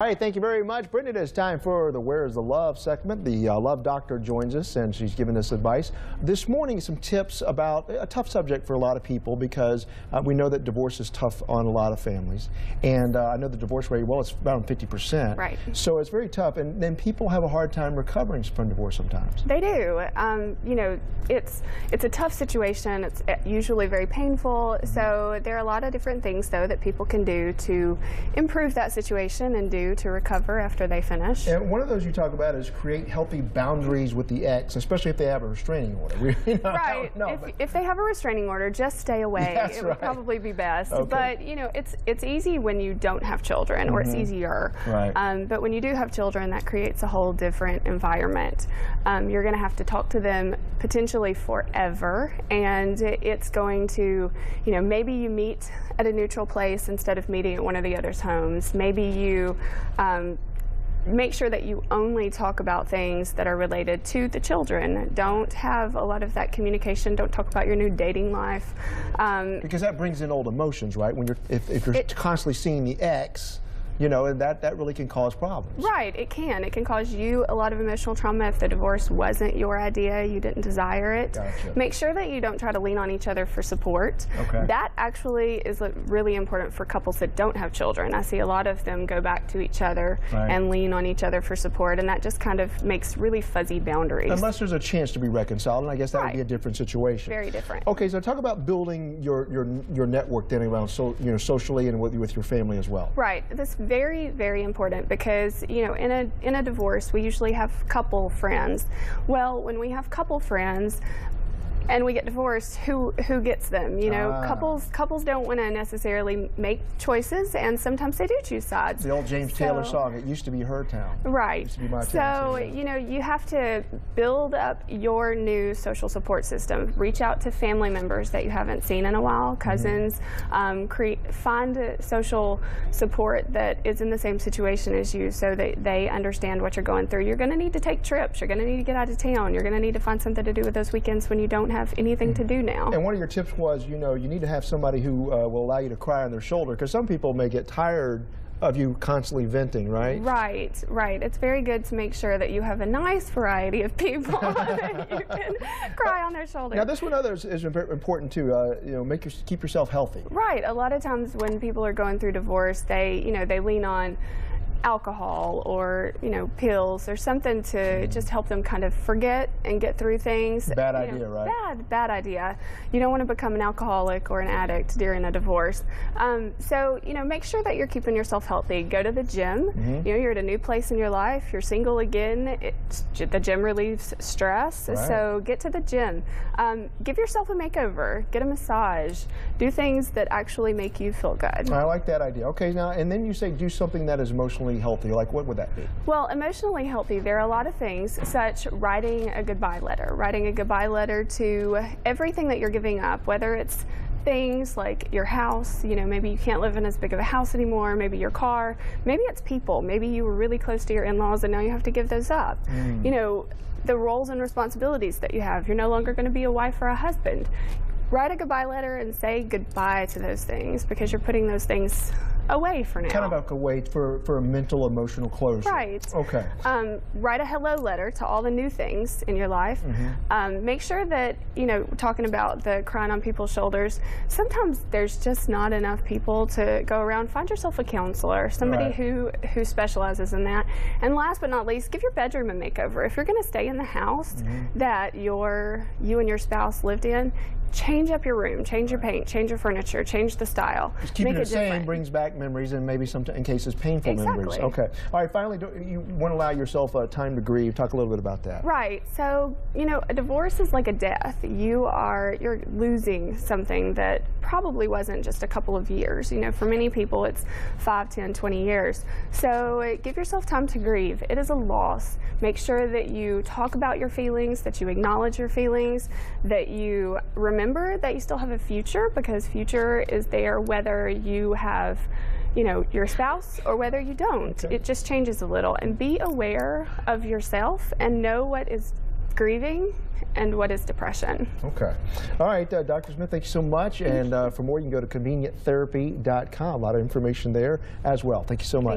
All right, thank you very much, Brittany. It is time for the Where's the Love segment. The Love Doctor joins us, and she's giving us advice. This morning, some tips about a tough subject for a lot of people because we know that divorce is tough on a lot of families. And I know the divorce rate, well, it's around 50%. Right. So it's very tough, and then people have a hard time recovering from divorce sometimes. They do. You know, it's a tough situation. It's usually very painful. So there are a lot of different things, though, that people can do to improve that situation and do to recover after they finish. And one of those you talk about is create healthy boundaries with the ex, especially if they have a restraining order. Right. If they have a restraining order, just stay away. That's it right. would probably be best. Okay. But you know, it's easy when you don't have children, or it's easier. Right. But when you do have children, that creates a whole different environment. You're going to have to talk to them potentially forever, and it's going to, you know, maybe you meet at a neutral place instead of meeting at one of the other's homes. Maybe you make sure that you only talk about things that are related to the children. Don't have a lot of that communication. Don't talk about your new dating life. Because that brings in old emotions, right? When if you're constantly seeing the ex, you know, and that really can cause problems. Right, it can. It can cause you a lot of emotional trauma if the divorce wasn't your idea, you didn't desire it. Gotcha. Make sure that you don't try to lean on each other for support. Okay. That actually is really important for couples that don't have children. I see a lot of them go back to each other and lean on each other for support, and that just kind of makes really fuzzy boundaries. Unless there's a chance to be reconciled, and I guess that would be a different situation. Very different. Okay, so talk about building your network then around, socially and with your family as well. Right. That's very, very important because, you know, in a divorce, we usually have couple friends. Well, when we have couple friends and we get divorced, who gets them? You know, couples don't want to necessarily make choices, and sometimes they do choose sides. The old James Taylor song, "It used to be her town." Right. It used to be my so, town. you know, you have to build up your new social support system. Reach out to family members that you haven't seen in a while, cousins. Find a social support that is in the same situation as you so that they understand what you're going through. You're going to need to take trips. You're going to need to get out of town. You're going to need to find something to do with those weekends when you don't have anything to do now. And one of your tips was, you know, you need to have somebody who will allow you to cry on their shoulder, because some people may get tired of you constantly venting, right? Right, right. It's very good to make sure that you have a nice variety of people that you can cry on their shoulder. Now, this one is important too. You know, keep yourself healthy. Right. A lot of times when people are going through divorce, they lean on alcohol or, you know, pills or something to just help them kind of forget and get through things. Bad idea, right? Bad idea. You don't want to become an alcoholic or an addict during a divorce. So, you know, make sure that you're keeping yourself healthy. Go to the gym. You know, you're at a new place in your life. You're single again. The gym relieves stress. Right. So get to the gym. Give yourself a makeover. Get a massage. Do things that actually make you feel good. I like that idea. Okay, now, and then you say do something that is emotionally healthy. Like, what would that be? Well, emotionally healthy, there are a lot of things, such writing a goodbye letter. Writing a goodbye letter to everything that you're giving up, whether it's things like your house, you know, maybe you can't live in as big of a house anymore, maybe your car, maybe it's people, maybe you were really close to your in-laws and now you have to give those up. You know, the roles and responsibilities that you have, you're no longer going to be a wife or a husband. Write a goodbye letter and say goodbye to those things, because you're putting those things away for now. Kind of like a way for a mental, emotional closure. Right. Okay. Write a hello letter to all the new things in your life. Make sure that, you know, talking about the crying on people's shoulders, sometimes there's just not enough people to go around. Find yourself a counselor, somebody who specializes in that. And last but not least, give your bedroom a makeover. If you're going to stay in the house that you and your spouse lived in, change up your room, change your paint, change your furniture, change the style. Just keeping it the same brings back memories, and maybe some in cases painful memories. Okay. All right, finally, you want to allow yourself time to grieve. Talk a little bit about that. Right. So, you know, a divorce is like a death. You're losing something that probably wasn't just a couple of years. You know, for many people it's 5, 10, 20 years. So give yourself time to grieve. It is a loss. Make sure that you talk about your feelings, that you acknowledge your feelings, that you remember that you still have a future, because future is there whether you have, you know, your spouse or whether you don't. It just changes a little. And be aware of yourself and know what is grieving and what is depression. Okay. All right, Dr. Smith, thank you so much. And for more, you can go to convenienttherapy.com. A lot of information there as well. Thank you so much.